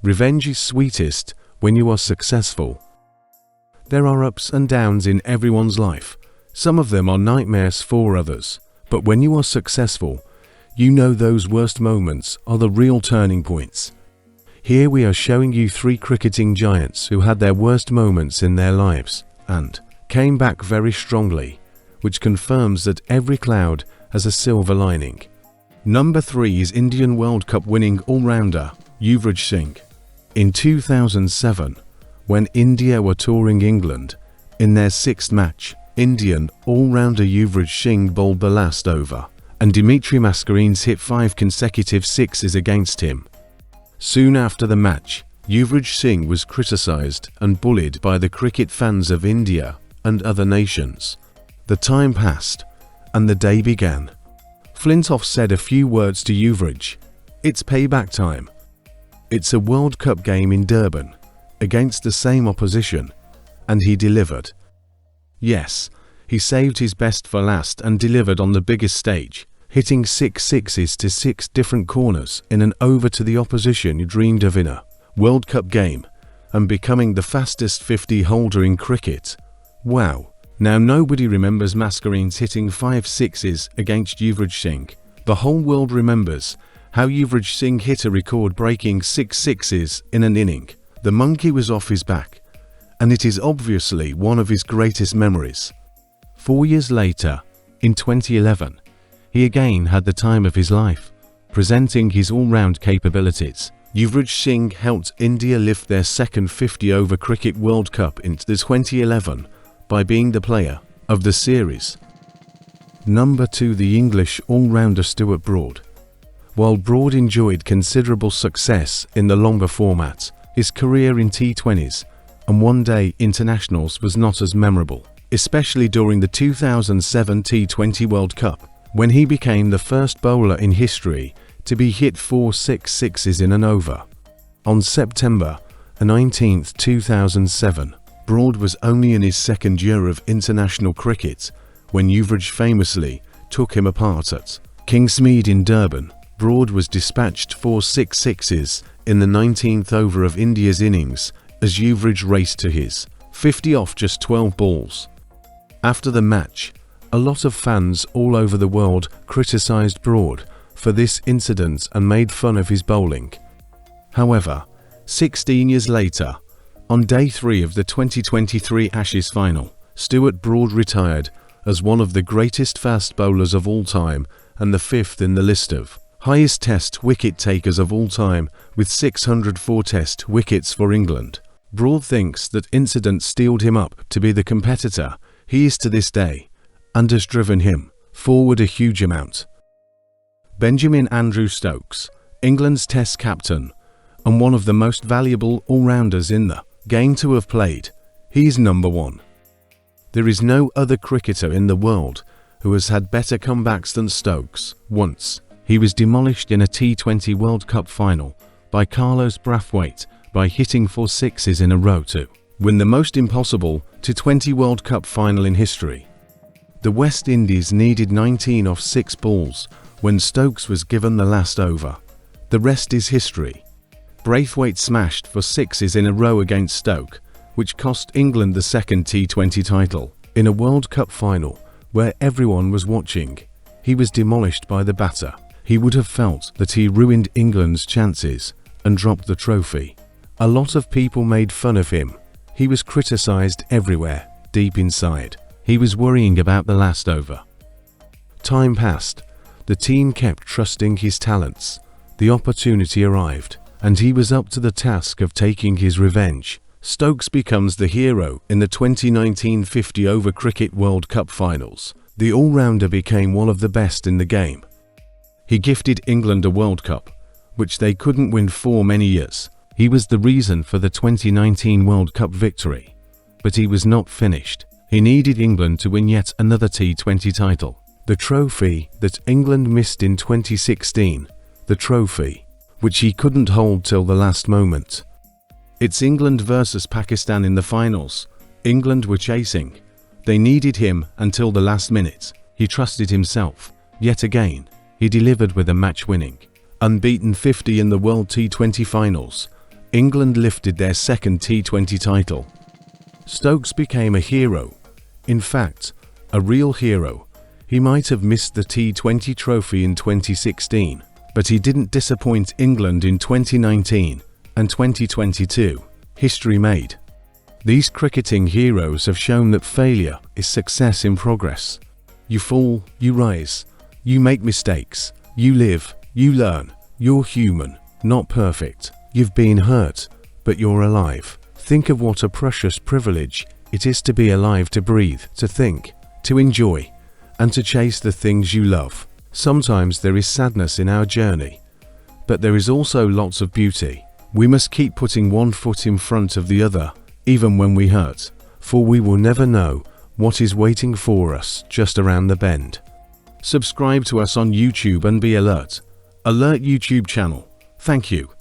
Revenge is sweetest when you are successful. There are ups and downs in everyone's life. Some of them are nightmares for others. But when you are successful, you know those worst moments are the real turning points. Here we are showing you 3 cricketing giants who had their worst moments in their lives and came back very strongly, which confirms that every cloud has a silver lining. Number 3 is Indian World Cup winning all-rounder Yuvrajsingh. In 2007, when India were touring England, in their 6th match, Indian all-rounder Yuvrajsingh bowled the last over, and Dimitri Mascarenhas hit 5 consecutive sixes against him. Soon after the match, Yuvrajsingh was criticised and bullied by the cricket fans of India and other nations. The time passed, and the day began. Flintoff said a few words to Yuvraj. "It's payback time. It's a World Cup game in Durban, against the same opposition," and he delivered. Yes, he saved his best for last and delivered on the biggest stage, hitting 6 sixes to 6 different corners in an over to the opposition you dreamed of in a World Cup game, and becoming the fastest 50 holder in cricket. Wow. Now nobody remembers Mascarenhas hitting 5 sixes against Yuvrajsingh. The whole world remembers how Yuvrajsingh hit a record-breaking 6 sixes in an inning. The monkey was off his back, and it is obviously one of his greatest memories. 4 years later, in 2011, he again had the time of his life, presenting his all-round capabilities. Yuvrajsingh helped India lift their second 50-over Cricket World Cup into the 2011 by being the player of the series. Number 2, the English all-rounder Stuart Broad. While Broad enjoyed considerable success in the longer format, his career in T20s and one-day internationals was not as memorable, especially during the 2007 T20 World Cup, when he became the first bowler in history to be hit 4 6 sixes in an over. On September 19, 2007, Broad was only in his 2nd year of international cricket when Yuvraj famously took him apart at Kingsmead in Durban. Broad was dispatched 4 6 sixes in the 19th over of India's innings as Yuvraj raced to his 50 off just 12 balls. After the match, a lot of fans all over the world criticised Broad for this incident and made fun of his bowling. However, 16 years later, on day 3 of the 2023 Ashes final, Stuart Broad retired as one of the greatest fast bowlers of all time and the 5th in the list of highest Test wicket takers of all time with 604 Test wickets for England. Broad thinks that incident steeled him up to be the competitor he is to this day and has driven him forward a huge amount. Benjamin Andrew Stokes, England's Test captain and one of the most valuable all-rounders in the game to have played, he is number 1. There is no other cricketer in the world who has had better comebacks than Stokes. Once, he was demolished in a T20 World Cup final by Carlos Brathwaite by hitting 4 sixes in a row to win the most impossible T20 World Cup final in history. The West Indies needed 19 off 6 balls when Stokes was given the last over. The rest is history. Braithwaite smashed 4 sixes in a row against Stoke, which cost England the 2nd T20 title. In a World Cup final, where everyone was watching, he was demolished by the batter. He would have felt that he ruined England's chances and dropped the trophy. A lot of people made fun of him. He was criticised everywhere. Deep inside, he was worrying about the last over. Time passed. The team kept trusting his talents. The opportunity arrived, and he was up to the task of taking his revenge. Stokes becomes the hero in the 2019 50-over Cricket World Cup finals. The all-rounder became one of the best in the game. He gifted England a World Cup, which they couldn't win for many years. He was the reason for the 2019 World Cup victory. But he was not finished. He needed England to win yet another T20 title. The trophy that England missed in 2016. The trophy which he couldn't hold till the last moment. It's England versus Pakistan in the finals. England were chasing. They needed him until the last minute. He trusted himself. Yet again, he delivered with a match-winning, unbeaten 50 in the World T20 finals. England lifted their second T20 title. Stokes became a hero. In fact, a real hero. He might have missed the T20 trophy in 2016, but he didn't disappoint England in 2019 and 2022. History made. These cricketing heroes have shown that failure is success in progress. You fall, you rise, you make mistakes, you live, you learn. You're human, not perfect. You've been hurt, but you're alive. Think of what a precious privilege it is to be alive, to breathe, to think, to enjoy, and to chase the things you love. Sometimes there is sadness in our journey, but there is also lots of beauty. We must keep putting one foot in front of the other, even when we hurt, for we will never know what is waiting for us just around the bend. Subscribe to us on YouTube and be alert. Alert YouTube channel. Thank you.